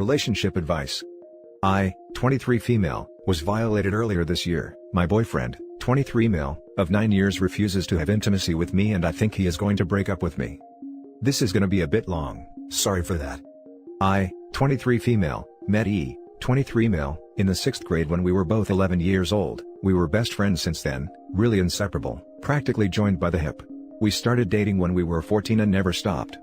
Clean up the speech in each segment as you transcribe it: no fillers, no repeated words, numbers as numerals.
Relationship advice. I, 23 female, was violated earlier this year. My boyfriend, 23 male, of 9 years refuses to have intimacy with me and I think he is going to break up with me. This is gonna be a bit long, sorry for that. I, 23 female, met E, 23 male, in the 6th grade when we were both 11 years old. We were best friends since then, really inseparable, practically joined by the hip. We started dating when we were 14 and never stopped.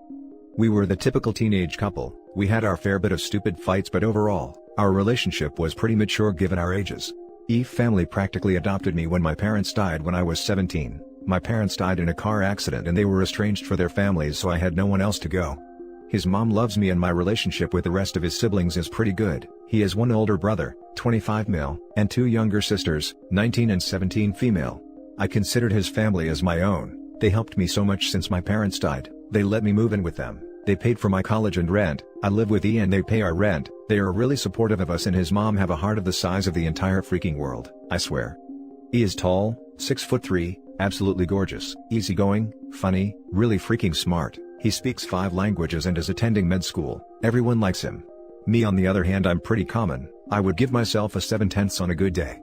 We were the typical teenage couple. We had our fair bit of stupid fights, but overall, our relationship was pretty mature given our ages. Eve's family practically adopted me when my parents died when I was 17. My parents died in a car accident and they were estranged for their families, so I had no one else to go. His mom loves me and my relationship with the rest of his siblings is pretty good. He has one older brother, 25 male, and 2 younger sisters, 19 and 17 female. I considered his family as my own. They helped me so much since my parents died. They let me move in with them. They paid for my college and rent. I live with E and they pay our rent. They are really supportive of us and his mom have a heart of the size of the entire freaking world, I swear. E is tall, 6'3", absolutely gorgeous, easygoing, funny, really freaking smart. He speaks 5 languages and is attending med school. Everyone likes him. Me on the other hand, I'm pretty common. I would give myself a 7/10 on a good day.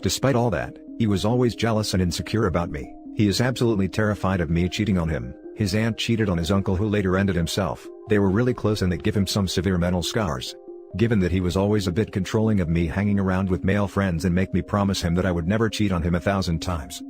Despite all that, he was always jealous and insecure about me. He is absolutely terrified of me cheating on him. His aunt cheated on his uncle who later ended himself. They were really close and it gave him some severe mental scars. Given that he was always a bit controlling of me hanging around with male friends and make me promise him that I would never cheat on him 1,000 times.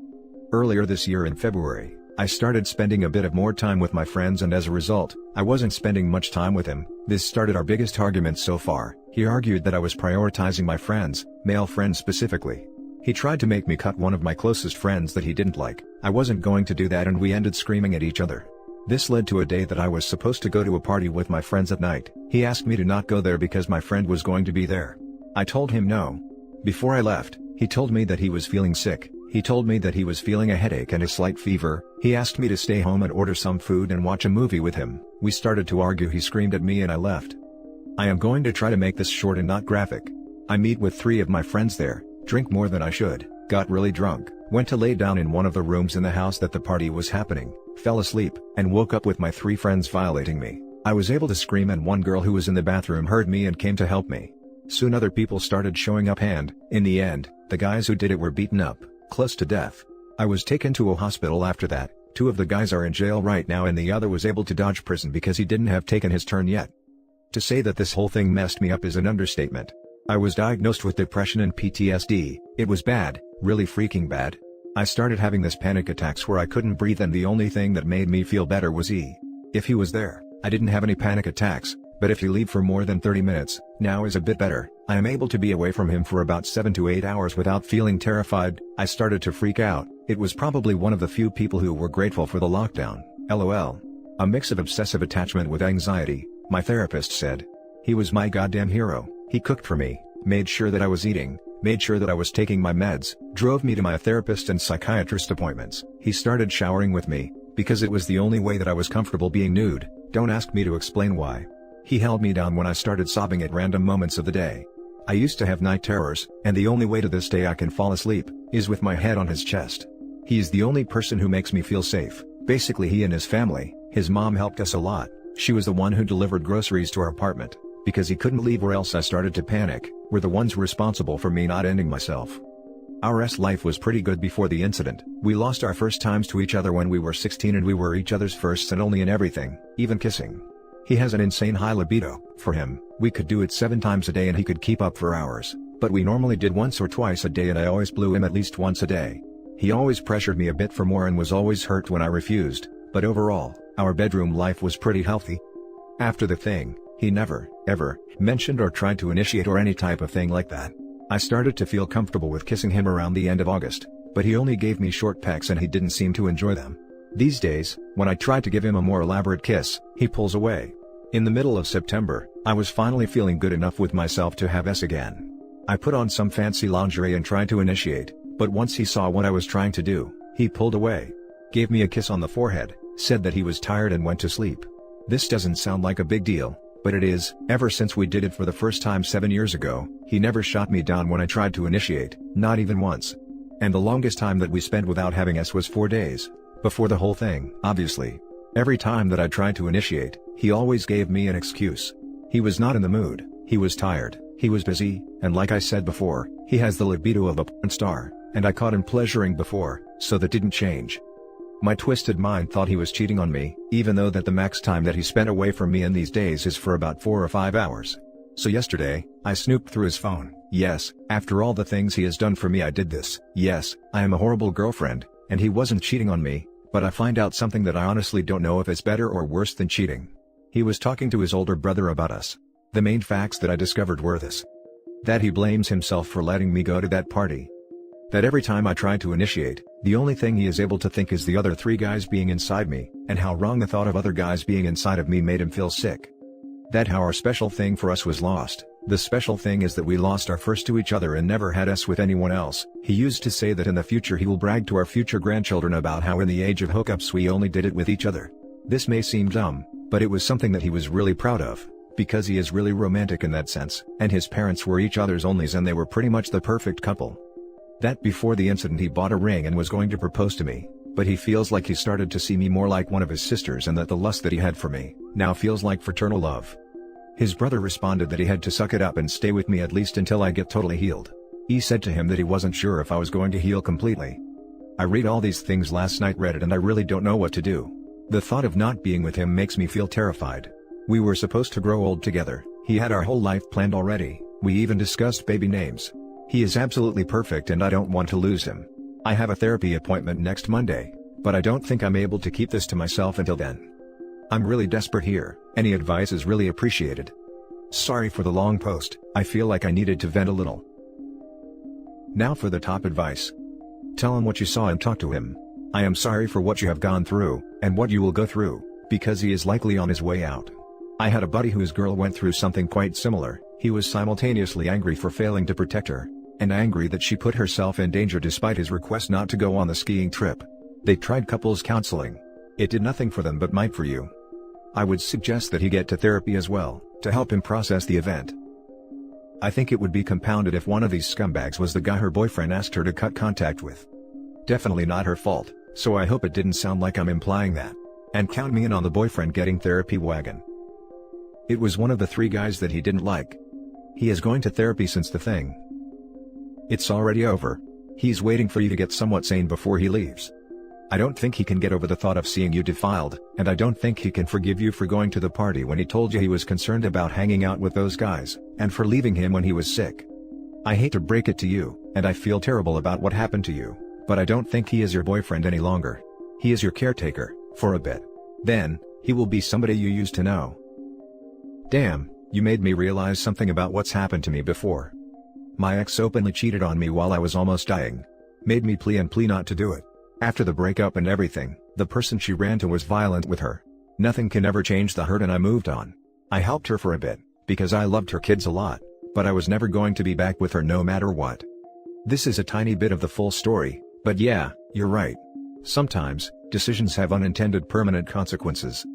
Earlier this year in February, I started spending a bit of more time with my friends and as a result, I wasn't spending much time with him. This started our biggest argument so far. He argued that I was prioritizing my friends, male friends specifically. He tried to make me cut one of my closest friends that he didn't like. I wasn't going to do that and we ended screaming at each other. This led to a day that I was supposed to go to a party with my friends at night. He asked me to not go there because my friend was going to be there. I told him no. Before I left, he told me that he was feeling sick. He told me that he was feeling a headache and a slight fever. He asked me to stay home and order some food and watch a movie with him. We started to argue. He screamed at me and I left. I am going to try to make this short and not graphic. I meet with 3 of my friends there, drink more than I should, got really drunk, went to lay down in one of the rooms in the house that the party was happening, fell asleep, and woke up with my 3 friends violating me. I was able to scream and one girl who was in the bathroom heard me and came to help me. Soon other people started showing up and, in the end, the guys who did it were beaten up, close to death. I was taken to a hospital after that. 2 of the guys are in jail right now and the other was able to dodge prison because he didn't have taken his turn yet. To say that this whole thing messed me up is an understatement. I was diagnosed with depression and PTSD. It was bad, really freaking bad. I started having this panic attacks where I couldn't breathe and the only thing that made me feel better was E. If he was there, I didn't have any panic attacks, but if you leave for more than 30 minutes, now is a bit better. I am able to be away from him for about 7 to 8 hours without feeling terrified. I started to freak out. It was probably one of the few people who were grateful for the lockdown. LOL. A mix of obsessive attachment with anxiety, my therapist said. He was my goddamn hero. He cooked for me, made sure that I was eating, made sure that I was taking my meds, drove me to my therapist and psychiatrist appointments. He started showering with me, because it was the only way that I was comfortable being nude. Don't ask me to explain why. He held me down when I started sobbing at random moments of the day. I used to have night terrors, and the only way to this day I can fall asleep, is with my head on his chest. He is the only person who makes me feel safe. Basically he and his family. His mom helped us a lot. She was the one who delivered groceries to our apartment. Because he couldn't leave or else I started to panic, were the ones responsible for me not ending myself. Our life was pretty good before the incident. We lost our first times to each other when we were 16 and we were each other's firsts and only in everything, even kissing. He has an insane high libido. For him, we could do it 7 times a day and he could keep up for hours, but we normally did once or twice a day and I always blew him at least once a day. He always pressured me a bit for more and was always hurt when I refused, but overall, our bedroom life was pretty healthy. After the thing, he never, ever, mentioned or tried to initiate or any type of thing like that. I started to feel comfortable with kissing him around the end of August, but he only gave me short pecks and he didn't seem to enjoy them. These days, when I try to give him a more elaborate kiss, he pulls away. In the middle of September, I was finally feeling good enough with myself to have sex again. I put on some fancy lingerie and tried to initiate, but once he saw what I was trying to do, he pulled away. Gave me a kiss on the forehead, said that he was tired and went to sleep. This doesn't sound like a big deal, but it is. Ever since we did it for the first time 7 years ago, he never shot me down when I tried to initiate, not even once. And the longest time that we spent without having sex was 4 days. Before the whole thing, obviously. Every time that I tried to initiate, he always gave me an excuse. He was not in the mood, He was tired, he was busy, and like I said before, he has the libido of a porn star, and I caught him pleasuring before, so that didn't change. My twisted mind thought he was cheating on me, even though that the max time that he spent away from me in these days is for about 4 or 5 hours. So yesterday, I snooped through his phone. Yes, after all the things he has done for me I did this. Yes, I am a horrible girlfriend, and he wasn't cheating on me, but I find out something that I honestly don't know if it's better or worse than cheating. He was talking to his older brother about us. The main facts that I discovered were this. That he blames himself for letting me go to that party. That every time I try to initiate, the only thing he is able to think is the other 3 guys being inside me, and how wrong the thought of other guys being inside of me made him feel sick. That how our special thing for us was lost. The special thing is that we lost our first to each other and never had us with anyone else. He used to say that in the future he will brag to our future grandchildren about how in the age of hookups we only did it with each other. This may seem dumb, but it was something that he was really proud of, because he is really romantic in that sense, and his parents were each other's onlys and they were pretty much the perfect couple. That before the incident he bought a ring and was going to propose to me, but he feels like he started to see me more like one of his sisters and that the lust that he had for me now feels like fraternal love. His brother responded that he had to suck it up and stay with me at least until I get totally healed. He said to him that he wasn't sure if I was going to heal completely. I read all these things last night Reddit and I really don't know what to do. The thought of not being with him makes me feel terrified. We were supposed to grow old together, he had our whole life planned already, we even discussed baby names. He is absolutely perfect and I don't want to lose him. I have a therapy appointment next Monday, but I don't think I'm able to keep this to myself until then. I'm really desperate here, any advice is really appreciated. Sorry for the long post, I feel like I needed to vent a little. Now for the top advice. Tell him what you saw and talk to him. I am sorry for what you have gone through, and what you will go through, because he is likely on his way out. I had a buddy whose girl went through something quite similar. He was simultaneously angry for failing to protect her, and angry that she put herself in danger despite his request not to go on the skiing trip. They tried couples counseling. It did nothing for them but might for you. I would suggest that he get to therapy as well, to help him process the event. I think it would be compounded if one of these scumbags was the guy her boyfriend asked her to cut contact with. Definitely not her fault, so I hope it didn't sound like I'm implying that. And count me in on the boyfriend getting therapy wagon. It was one of the 3 guys that he didn't like. He is going to therapy since the thing. It's already over. He's waiting for you to get somewhat sane before he leaves. I don't think he can get over the thought of seeing you defiled, and I don't think he can forgive you for going to the party when he told you he was concerned about hanging out with those guys, and for leaving him when he was sick. I hate to break it to you, and I feel terrible about what happened to you, but I don't think he is your boyfriend any longer. He is your caretaker, for a bit. Then, he will be somebody you used to know. Damn, you made me realize something about what's happened to me before. My ex openly cheated on me while I was almost dying. Made me plea not to do it. After the breakup and everything, the person she ran to was violent with her. Nothing can ever change the hurt and I moved on. I helped her for a bit, because I loved her kids a lot, but I was never going to be back with her no matter what. This is a tiny bit of the full story, but yeah, you're right. Sometimes, decisions have unintended permanent consequences.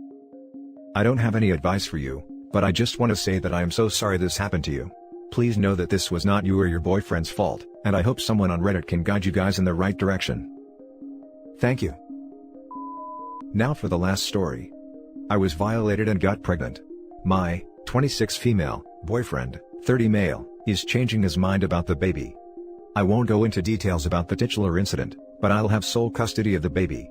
I don't have any advice for you, but I just want to say that I am so sorry this happened to you. Please know that this was not you or your boyfriend's fault, and I hope someone on Reddit can guide you guys in the right direction. Thank you. Now for the last story. I was violated and got pregnant. My 26 female boyfriend, 30 male, is changing his mind about the baby. I won't go into details about the titular incident, but I'll have sole custody of the baby.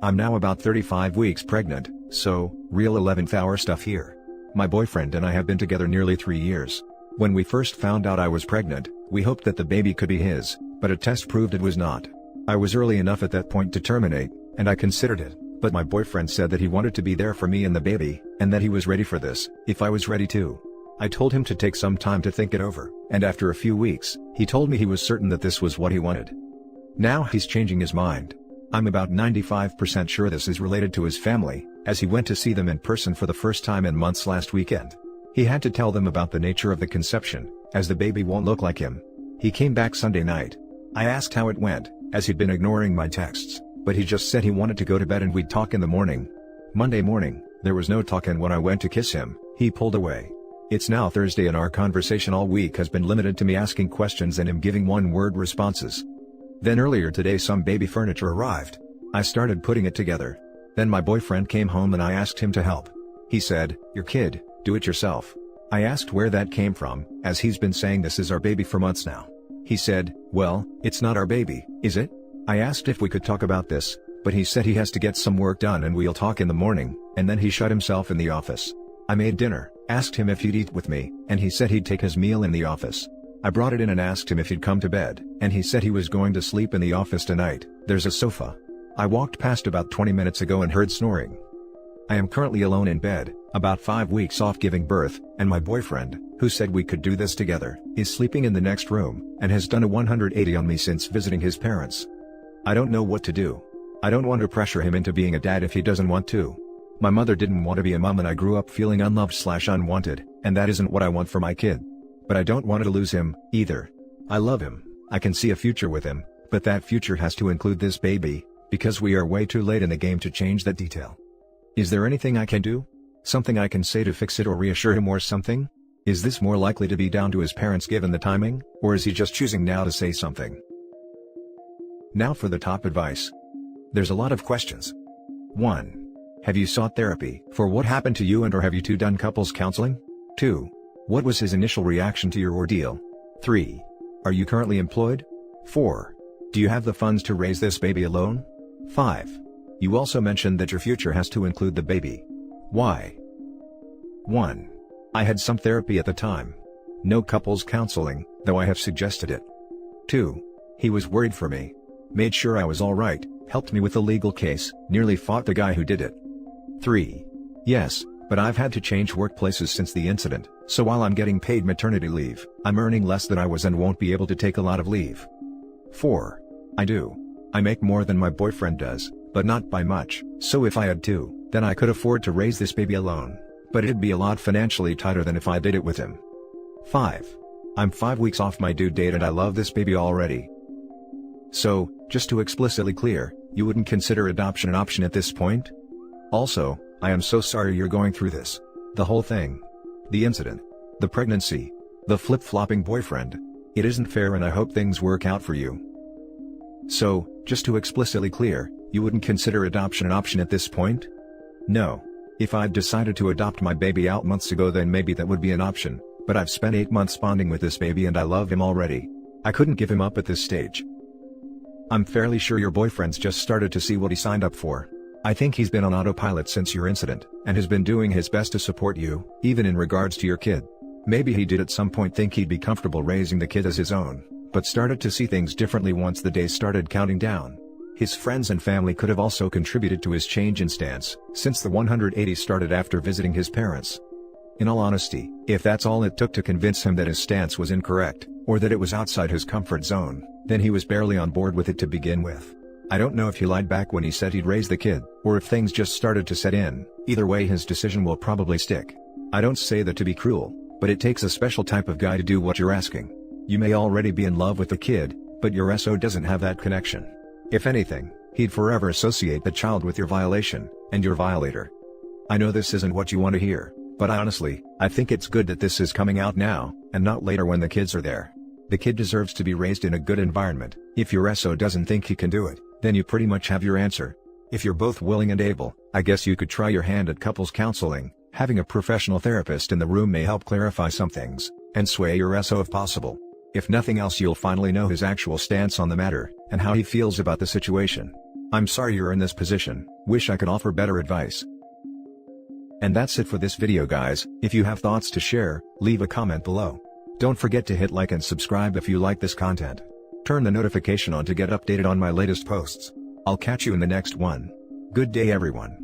I'm now about 35 weeks pregnant, so, real 11th hour stuff here. My boyfriend and I have been together nearly 3 years. When we first found out I was pregnant, we hoped that the baby could be his, but a test proved it was not. I was early enough at that point to terminate, and I considered it, but my boyfriend said that he wanted to be there for me and the baby, and that he was ready for this, if I was ready too. I told him to take some time to think it over, and after a few weeks, he told me he was certain that this was what he wanted. Now he's changing his mind. I'm about 95% sure this is related to his family, as he went to see them in person for the first time in months last weekend. He had to tell them about the nature of the conception, as the baby won't look like him. He came back Sunday night. I asked how it went, as he'd been ignoring my texts, but he just said he wanted to go to bed and we'd talk in the morning. Monday morning, there was no talk, and when I went to kiss him, he pulled away. It's now Thursday and our conversation all week has been limited to me asking questions and him giving one-word responses. Then earlier today some baby furniture arrived. I started putting it together. Then my boyfriend came home and I asked him to help. He said, "Your kid, do it yourself." I asked where that came from, as he's been saying this is our baby for months now. He said, well, it's not our baby, is it? I asked if we could talk about this, but he said he has to get some work done and we'll talk in the morning, and then he shut himself in the office. I made dinner, asked him if he'd eat with me, and he said he'd take his meal in the office. I brought it in and asked him if he'd come to bed, and he said he was going to sleep in the office tonight. There's a sofa. I walked past about 20 minutes ago and heard snoring. I am currently alone in bed, about 5 weeks off giving birth, and my boyfriend, who said we could do this together, is sleeping in the next room, and has done a 180 on me since visiting his parents. I don't know what to do. I don't want to pressure him into being a dad if he doesn't want to. My mother didn't want to be a mom and I grew up feeling unloved/unwanted, and that isn't what I want for my kid. But I don't want to lose him, either. I love him, I can see a future with him, but that future has to include this baby, because we are way too late in the game to change that detail. Is there anything I can do? Something I can say to fix it or reassure him or something? Is this more likely to be down to his parents given the timing, or is he just choosing now to say something? Now for the top advice. There's a lot of questions. 1. Have you sought therapy for what happened to you and or have you two done couples counseling? 2. What was his initial reaction to your ordeal? 3. Are you currently employed? 4. Do you have the funds to raise this baby alone? 5. You also mentioned that your future has to include the baby. Why? 1. I had some therapy at the time. No couples counseling, though I have suggested it. 2. He was worried for me. Made sure I was alright, helped me with the legal case, nearly fought the guy who did it. 3. Yes, but I've had to change workplaces since the incident, so while I'm getting paid maternity leave, I'm earning less than I was and won't be able to take a lot of leave. 4. I make more than my boyfriend does, but not by much, so if I had to, then I could afford to raise this baby alone, but it'd be a lot financially tighter than if I did it with him. 5. I'm 5 weeks off my due date and I love this baby already. So, just to explicitly clear, you wouldn't consider adoption an option at this point? Also, I am so sorry you're going through this. The whole thing. The incident. The pregnancy. The flip-flopping boyfriend. It isn't fair and I hope things work out for you. So, just to explicitly clear, you wouldn't consider adoption an option at this point? No. If I'd decided to adopt my baby out months ago then maybe that would be an option, but I've spent 8 months bonding with this baby and I love him already. I couldn't give him up at this stage. I'm fairly sure your boyfriend's just started to see what he signed up for. I think he's been on autopilot since your incident, and has been doing his best to support you, even in regards to your kid. Maybe he did at some point think he'd be comfortable raising the kid as his own, but started to see things differently once the days started counting down. His friends and family could have also contributed to his change in stance, since the 180 started after visiting his parents. In all honesty, if that's all it took to convince him that his stance was incorrect, or that it was outside his comfort zone, then he was barely on board with it to begin with. I don't know if he lied back when he said he'd raise the kid, or if things just started to set in. Either way his decision will probably stick. I don't say that to be cruel, but it takes a special type of guy to do what you're asking. You may already be in love with the kid, but your SO doesn't have that connection. If anything, he'd forever associate the child with your violation, and your violator. I know this isn't what you want to hear, but I think it's good that this is coming out now, and not later when the kids are there. The kid deserves to be raised in a good environment. If your SO doesn't think he can do it, then you pretty much have your answer. If you're both willing and able, I guess you could try your hand at couples counseling. Having a professional therapist in the room may help clarify some things, and sway your SO if possible. If nothing else you'll finally know his actual stance on the matter, and how he feels about the situation. I'm sorry you're in this position, wish I could offer better advice. And that's it for this video guys. If you have thoughts to share, leave a comment below. Don't forget to hit like and subscribe if you like this content. Turn the notification on to get updated on my latest posts. I'll catch you in the next one. Good day everyone.